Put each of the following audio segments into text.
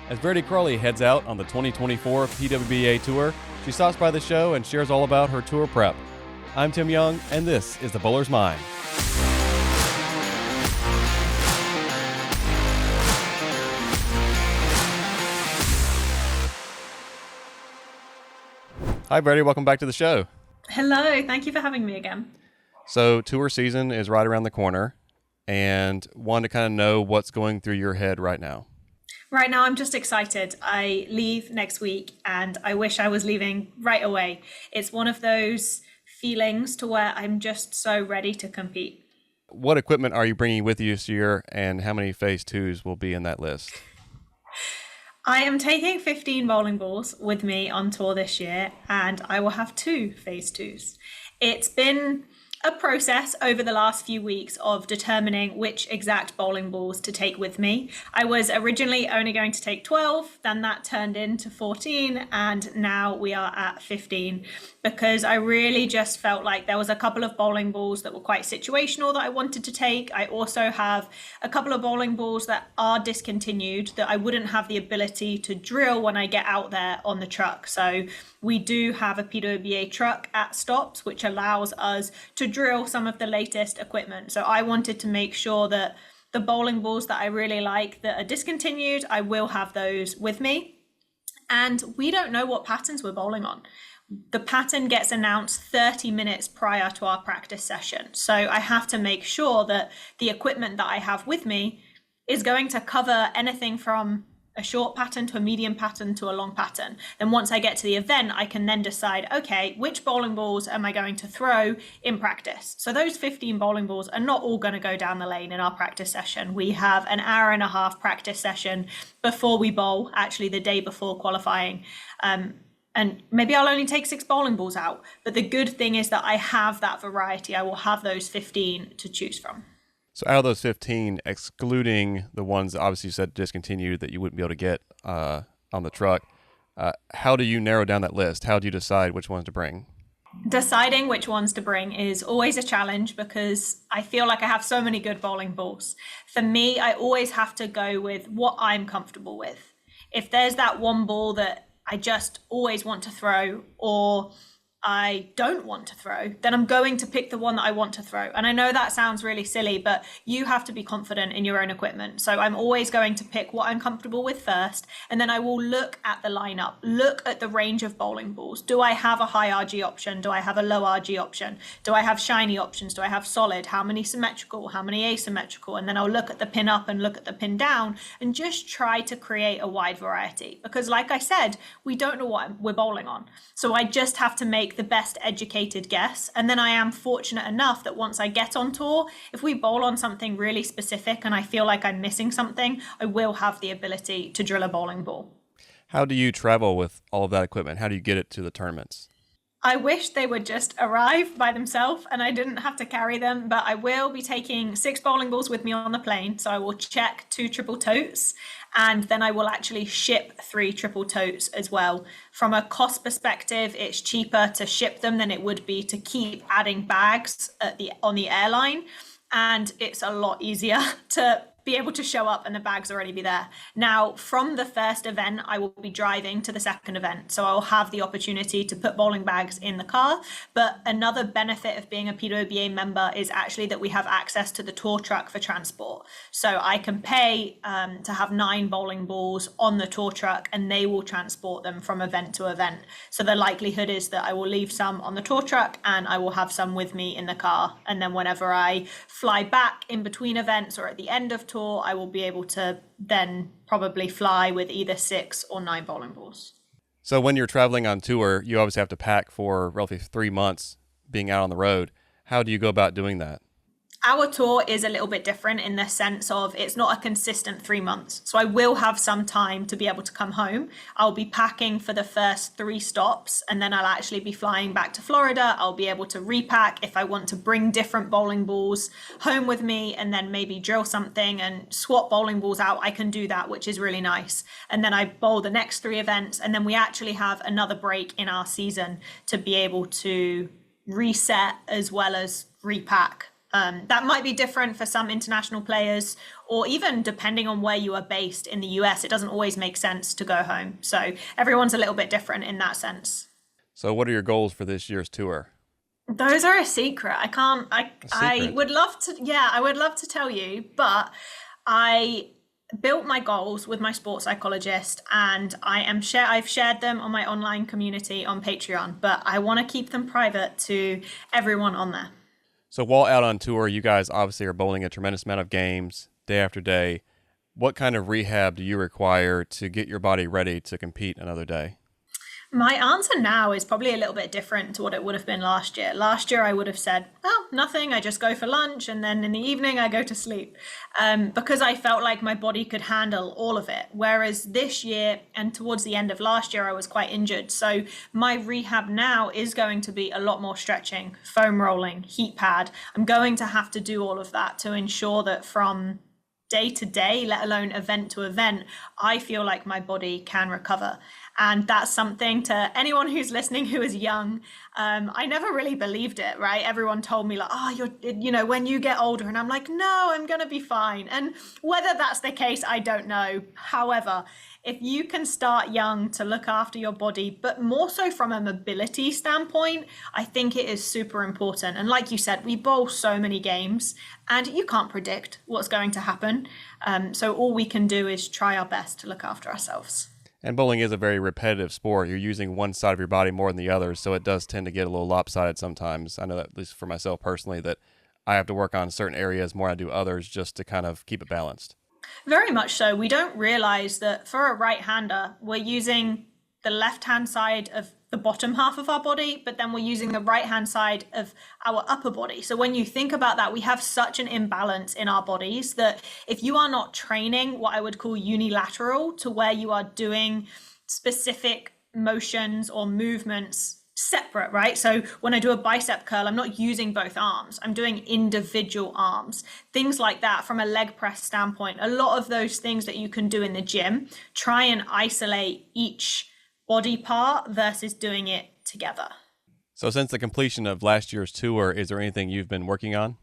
As Verity Crawley heads out on the 2024 PWBA Tour, she stops by the show and shares all about her tour prep. I'm Timm Young, and this is The Bowler's Mind. Hi, Verity. Welcome back to the show. Hello. Thank you for having me again. So tour season is right around the corner, and want to kind of know what's going through your head right now. Right now, I'm just excited. I leave next week, and I wish I was leaving right away. It's one of those feelings to where I'm just so ready to compete. What equipment are you bringing with you this year, and how many phase twos will be in that list? I am taking 15 bowling balls with me on tour this year, and I will have 2 phase twos. It's been a process over the last few weeks of determining which exact bowling balls to take with me. I was originally only going to take 12, then that turned into 14, and now we are at 15 because I really just felt like there was a couple of bowling balls that were quite situational that I wanted to take. I also have a couple of bowling balls that are discontinued that I wouldn't have the ability to drill when I get out there on the truck. So we do have a PWBA truck at stops, which allows us to drill some of the latest equipment. So I wanted to make sure that the bowling balls that I really like that are discontinued, I will have those with me. And we don't know what patterns we're bowling on. The pattern gets announced 30 minutes prior to our practice session. So I have to make sure that the equipment that I have with me is going to cover anything from a short pattern to a medium pattern to a long pattern. Then once I get to the event, I can then decide, okay, which bowling balls am I going to throw in practice? So those 15 bowling balls are not all going to go down the lane in our practice session. We have an hour and a half practice session before we bowl, actually the day before qualifying. And maybe I'll only take 6 bowling balls out. But the good thing is that I have that variety. I will have those 15 to choose from. So out of those 15, excluding the ones that obviously you said discontinued that you wouldn't be able to get on the truck, how do you narrow down that list? How do you decide which ones to bring? Deciding which ones to bring is always a challenge because I feel like I have so many good bowling balls. For me, I always have to go with what I'm comfortable with. If there's that one ball that I just always want to throw or I don't want to throw, then I'm going to pick the one that I want to throw. And I know that sounds really silly, but you have to be confident in your own equipment. So I'm always going to pick what I'm comfortable with first. And then I will look at the lineup, look at the range of bowling balls. Do I have a high RG option? Do I have a low RG option? Do I have shiny options? Do I have solid? How many symmetrical? How many asymmetrical? And then I'll look at the pin up and look at the pin down and just try to create a wide variety. Because like I said, we don't know what we're bowling on. So I just have to make the best educated guess. And then I am fortunate enough that once I get on tour, if we bowl on something really specific and I feel like I'm missing something, I will have the ability to drill a bowling ball. How do you travel with all of that equipment? How do you get it to the tournaments? I wish they would just arrive by themselves and I didn't have to carry them, but I will be taking 6 bowling balls with me on the plane. So I will check 2 triple totes and then I will actually ship 3 triple totes as well. From a cost perspective, it's cheaper to ship them than it would be to keep adding bags on the airline. And it's a lot easier to be able to show up and the bags already be there. Now, from the first event, I will be driving to the second event. So I'll have the opportunity to put bowling bags in the car. But another benefit of being a PWBA member is actually that we have access to the tour truck for transport. So I can pay to have 9 bowling balls on the tour truck and they will transport them from event to event. So the likelihood is that I will leave some on the tour truck and I will have some with me in the car. And then whenever I fly back in between events or at the end of tour, I will be able to then probably fly with either 6 or 9 bowling balls. So when you're traveling on tour, you obviously have to pack for roughly 3 months being out on the road. How do you go about doing that? Our tour is a little bit different in the sense of it's not a consistent 3 months. So I will have some time to be able to come home. I'll be packing for the first 3 stops and then I'll actually be flying back to Florida. I'll be able to repack if I want to bring different bowling balls home with me and then maybe drill something and swap bowling balls out. I can do that, which is really nice. And then I bowl the next 3 events and then we actually have another break in our season to be able to reset as well as repack. That might be different for some international players or even depending on where you are based in the US, it doesn't always make sense to go home. So everyone's a little bit different in that sense. So what are your goals for this year's tour? Those are a secret. I Secret. would love to, yeah, I would love to tell you, but I built my goals with my sports psychologist, and I've shared them on my online community on Patreon, but I want to keep them private to everyone on there. So while out on tour, you guys obviously are bowling a tremendous amount of games day after day. What kind of rehab do you require to get your body ready to compete another day? My answer now is probably a little bit different to what it would have been last year. Last year, I would have said, oh, nothing. I just go for lunch. And then in the evening, I go to sleep because I felt like my body could handle all of it. Whereas this year and towards the end of last year, I was quite injured. So my rehab now is going to be a lot more stretching, foam rolling, heat pad. I'm going to have to do all of that to ensure that from day to day, let alone event to event, I feel like my body can recover. And that's something to anyone who's listening who is young. I never really believed it, right? Everyone told me like, oh, when you get older. And I'm like, no, I'm going to be fine. And whether that's the case, I don't know. However, if you can start young to look after your body, but more so from a mobility standpoint, I think it is super important. And like you said, we bowl so many games and you can't predict what's going to happen. So all we can do is try our best to look after ourselves. And bowling is a very repetitive sport. You're using one side of your body more than the other, so it does tend to get a little lopsided sometimes. I know that, at least for myself personally, that I have to work on certain areas more than I do others just to kind of keep it balanced. Very much so. We don't realize that for a right-hander, we're using the left-hand side of the bottom half of our body, but then we're using the right-hand side of our upper body. So when you think about that, we have such an imbalance in our bodies that if you are not training what I would call unilateral, to where you are doing specific motions or movements separate, right? So when I do a bicep curl, I'm not using both arms. I'm doing individual arms, things like that. From a leg press standpoint, a lot of those things that you can do in the gym, try and isolate each body part versus doing it together. So since the completion of last year's tour, is there anything you've been working on?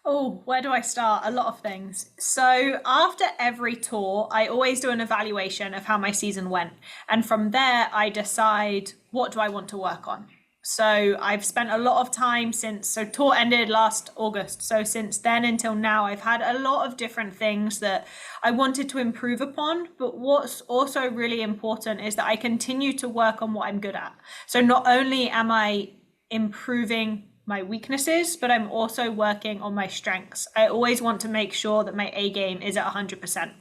Oh, where do I start? A lot of things. So after every tour, I always do an evaluation of how my season went. And from there, I decide what do I want to work on. So I've spent a lot of time so tour ended last August. So since then until now, I've had a lot of different things that I wanted to improve upon. But what's also really important is that I continue to work on what I'm good at. So not only am I improving my weaknesses, but I'm also working on my strengths. I always want to make sure that my A game is at 100%.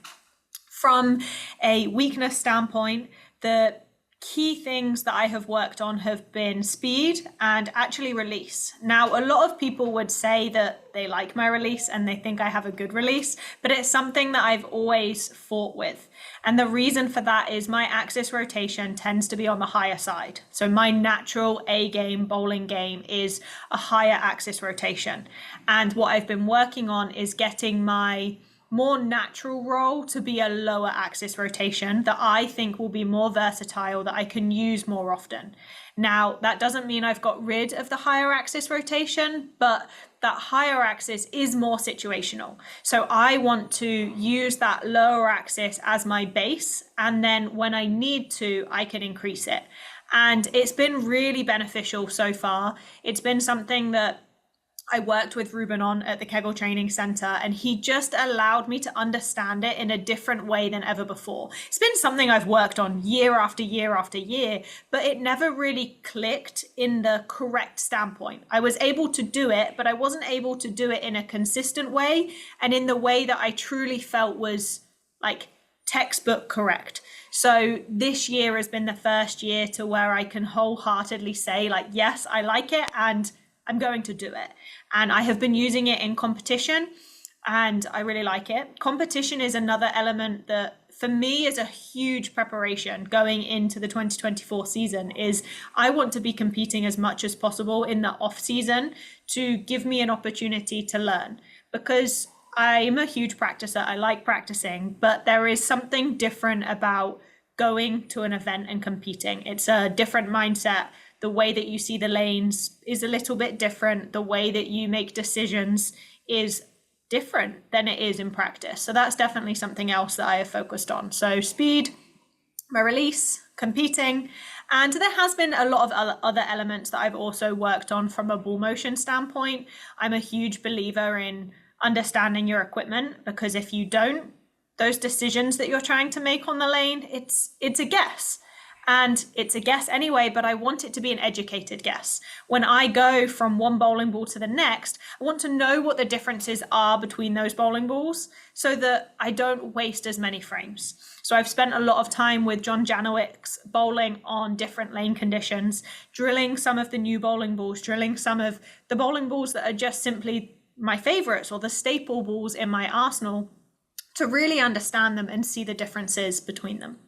From a weakness standpoint, the key things that I have worked on have been speed and actually release. Now, a lot of people would say that they like my release and they think I have a good release, but it's something that I've always fought with. And the reason for that is my axis rotation tends to be on the higher side. So my natural A game bowling game is a higher axis rotation. And what I've been working on is getting my more natural roll to be a lower axis rotation that I think will be more versatile, that I can use more often. Now, that doesn't mean I've got rid of the higher axis rotation, but that higher axis is more situational. So I want to use that lower axis as my base, and then when I need to, I can increase it. And it's been really beneficial so far. It's been something that I worked with Ruben on at the Kegel Training Center, and he just allowed me to understand it in a different way than ever before. It's been something I've worked on year after year after year, but it never really clicked in the correct standpoint. I was able to do it, but I wasn't able to do it in a consistent way and in the way that I truly felt was like textbook correct. So this year has been the first year to where I can wholeheartedly say like, yes, I like it and I'm going to do it. And I have been using it in competition and I really like it. Competition is another element that for me is a huge preparation going into the 2024 season. Is I want to be competing as much as possible in the off season to give me an opportunity to learn, because I'm a huge practicer. I like practicing, but there is something different about going to an event and competing. It's a different mindset. The way that you see the lanes is a little bit different. The way that you make decisions is different than it is in practice. So that's definitely something else that I have focused on. So speed, my release, competing, and there has been a lot of other elements that I've also worked on from a ball motion standpoint. I'm a huge believer in understanding your equipment, because if you don't, those decisions that you're trying to make on the lane, it's a guess. And it's a guess anyway, but I want it to be an educated guess. When I go from one bowling ball to the next, I want to know what the differences are between those bowling balls so that I don't waste as many frames. So I've spent a lot of time with John Janowick's bowling on different lane conditions, drilling some of the new bowling balls, drilling some of the bowling balls that are just simply my favorites or the staple balls in my arsenal, to really understand them and see the differences between them.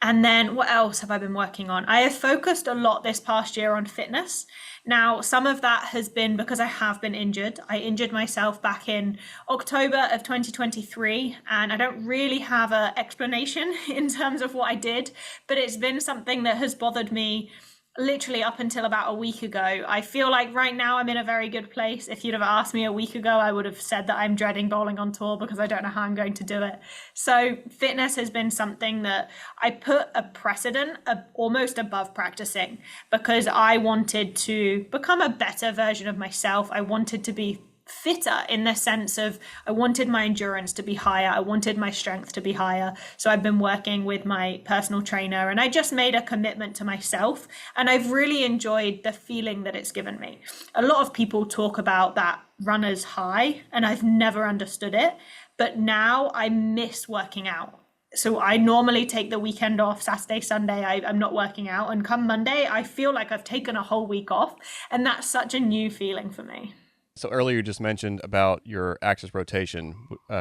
And then what else have I been working on? I have focused a lot this past year on fitness. Now, some of that has been because I have been injured. I injured myself back in October of 2023, and I don't really have an explanation in terms of what I did, but it's been something that has bothered me literally up until about a week ago. I feel like right now I'm in a very good place. If you'd have asked me a week ago, I would have said that I'm dreading bowling on tour because I don't know how I'm going to do it. So fitness has been something that I put a precedent almost above practicing, because I wanted to become a better version of myself. I wanted to be fitter in the sense of I wanted my endurance to be higher. I wanted my strength to be higher. So I've been working with my personal trainer, and I just made a commitment to myself, and I've really enjoyed the feeling that it's given me. A lot of people talk about that runner's high, and I've never understood it, but now I miss working out. So I normally take the weekend off, Saturday, Sunday, I'm not working out, and come Monday, I feel like I've taken a whole week off, and that's such a new feeling for me. So earlier you just mentioned about your axis rotation.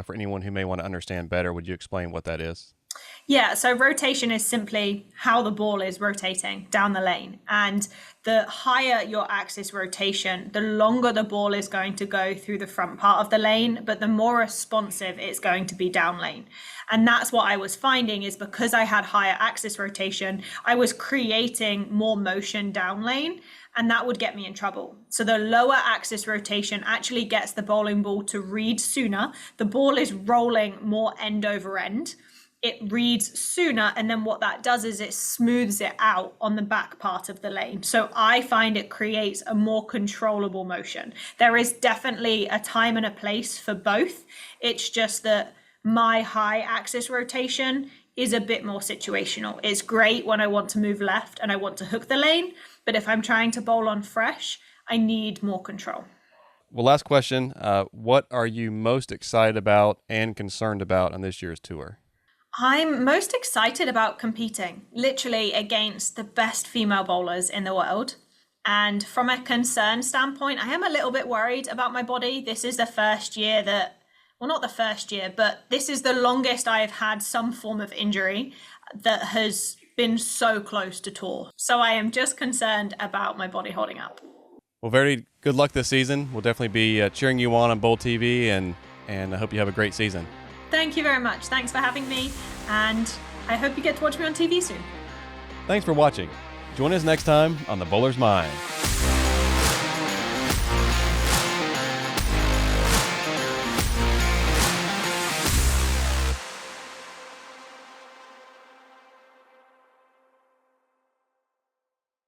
For anyone who may want to understand better, would you explain what that is? Yeah, so rotation is simply how the ball is rotating down the lane. And the higher your axis rotation, the longer the ball is going to go through the front part of the lane, but the more responsive it's going to be down lane. And that's what I was finding, is because I had higher axis rotation, I was creating more motion down lane, and that would get me in trouble. So the lower axis rotation actually gets the bowling ball to read sooner. The ball is rolling more end over end. It reads sooner, and then what that does is it smooths it out on the back part of the lane. So I find it creates a more controllable motion. There is definitely a time and a place for both. It's just that my high axis rotation is a bit more situational. It's great when I want to move left and I want to hook the lane, but if I'm trying to bowl on fresh, I need more control. Well, last question. What are you most excited about and concerned about on this year's tour? I'm most excited about competing, literally against the best female bowlers in the world. And from a concern standpoint, I am a little bit worried about my body. This is the first year that, well, not the first year, but this is the longest I have had some form of injury that has been so close to tour. So I am just concerned about my body holding up. Well, Verity, good luck this season. We'll definitely be cheering you on Bowl TV, and I hope you have a great season. Thank you very much. Thanks for having me, and I hope you get to watch me on TV soon. Thanks for watching. Join us next time on The Bowler's Mind.